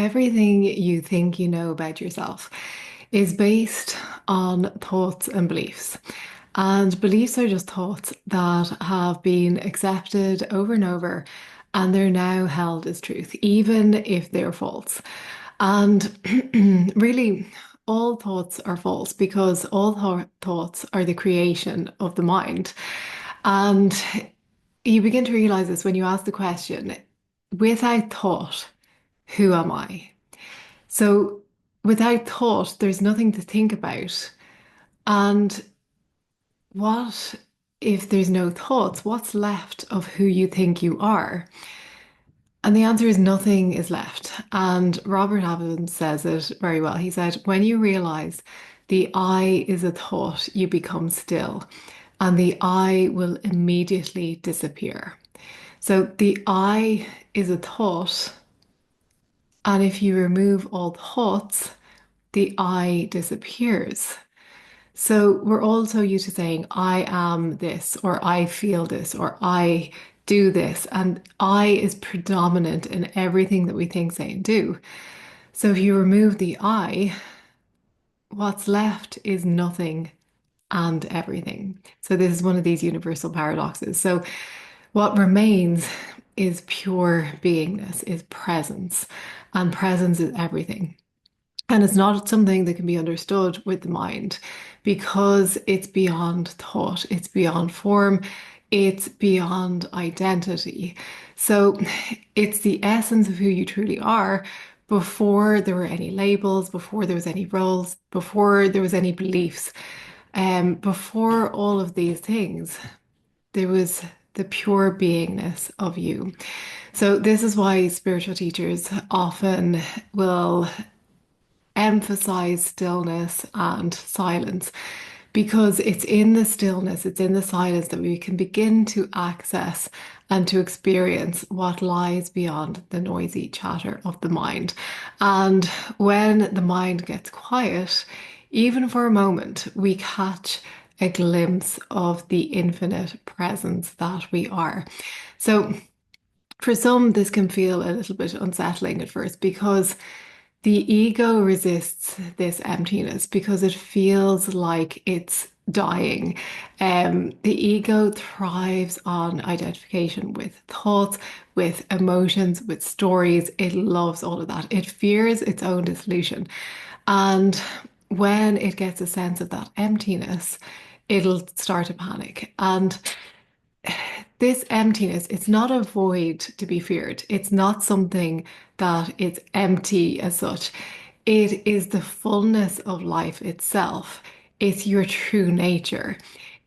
everything you think you know about yourself is based on thoughts and beliefs. And beliefs are just thoughts that have been accepted over and over, and they're now held as truth, even if they're false. And really, all thoughts are false because all thoughts are the creation of the mind. And you begin to realize this when you ask the question, without thought, who am I? So without thought, there's nothing to think about. And what if there's no thoughts? What's left of who you think you are? And the answer is nothing is left. And Robert Adams says it very well. He said, when you realize the I is a thought, you become still, and the I will immediately disappear. So the I is a thought, and if you remove all thoughts, the I disappears. So we're all so used to saying, I am this, or I feel this, or I do this. And I is predominant in everything that we think, say, and do. So if you remove the I, what's left is nothing and everything. So this is one of these universal paradoxes. So what remains is pure beingness, is presence, and presence is everything. And it's not something that can be understood with the mind because it's beyond thought, it's beyond form, it's beyond identity. So it's the essence of who you truly are before there were any labels, before there was any roles, before there was any beliefs, before all of these things, there was the pure beingness of you. So this is why spiritual teachers often will emphasize stillness and silence because it's in the stillness, it's in the silence that we can begin to access and to experience what lies beyond the noisy chatter of the mind. And when the mind gets quiet, even for a moment, we catch a glimpse of the infinite presence that we are. So, for some, this can feel a little bit unsettling at first because the ego resists this emptiness because it feels like it's dying. The ego thrives on identification with thoughts, with emotions, with stories. It loves all of that. It fears its own dissolution. And when it gets a sense of that emptiness, it'll start to panic. And this emptiness, it's not a void to be feared. It's not something that it's empty as such. It is the fullness of life itself. It's your true nature.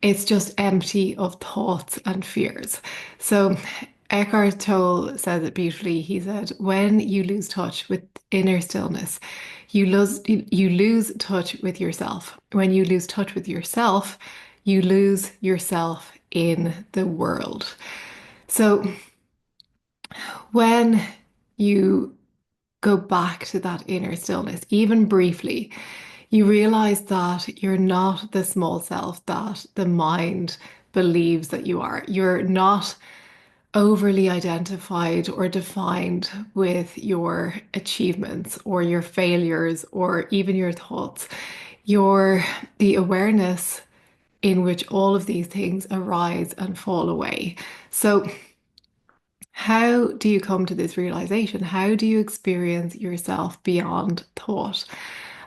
It's just empty of thoughts and fears. So Eckhart Tolle says it beautifully. He said, when you lose touch with inner stillness, you lose touch with yourself. When you lose touch with yourself, you lose yourself in the world. So when you go back to that inner stillness, even briefly, you realize that you're not the small self that the mind believes that you are. You're not overly identified or defined with your achievements or your failures or even your thoughts. You're the awareness in which all of these things arise and fall away. So, how do you come to this realization? How do you experience yourself beyond thought?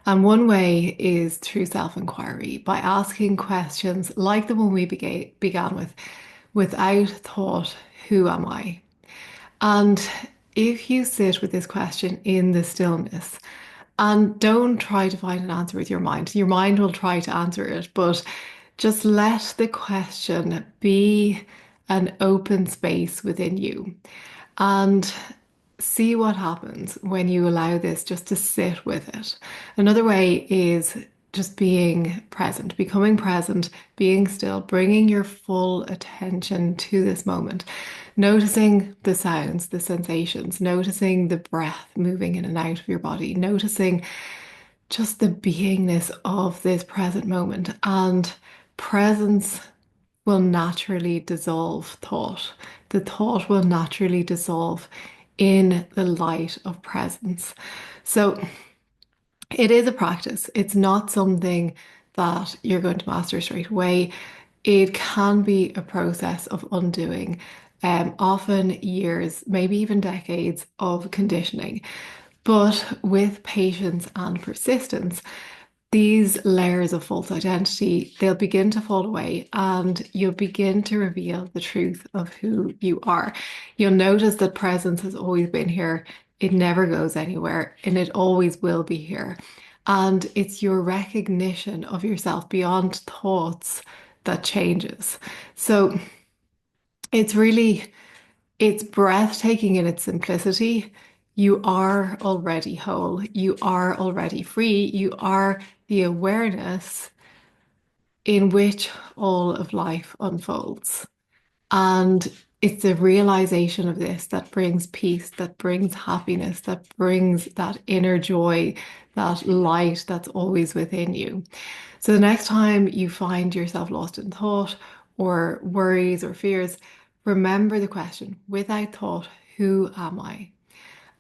And one way is through self-inquiry, by asking questions like the one we began with, without thought, who am I? And if you sit with this question in the stillness, and don't try to find an answer with your mind will try to answer it, but just let the question be an open space within you and see what happens when you allow this just to sit with it. Another way is just being present, becoming present, being still, bringing your full attention to this moment, noticing the sounds, the sensations, noticing the breath moving in and out of your body, noticing just the beingness of this present moment. And presence will naturally dissolve thought. The thought will naturally dissolve in the light of presence. So it is a practice. It's not something that you're going to master straight away. It can be a process of undoing, often years, maybe even decades of conditioning. But with patience and persistence, these layers of false identity, they'll begin to fall away and you'll begin to reveal the truth of who you are. You'll notice that presence has always been here. It never goes anywhere and it always will be here. And it's your recognition of yourself beyond thoughts that changes. So it's really, it's breathtaking in its simplicity. You are already whole. You are already free. You are the awareness in which all of life unfolds. And it's the realization of this that brings peace, that brings happiness, that brings that inner joy, that light that's always within you. So the next time you find yourself lost in thought or worries or fears, remember the question, without thought, who am I?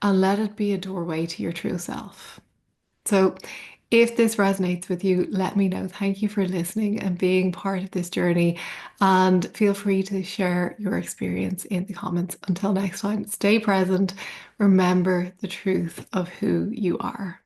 And let it be a doorway to your true self. So, if this resonates with you, let me know. Thank you for listening and being part of this journey. And feel free to share your experience in the comments. Until next time, stay present. Remember the truth of who you are.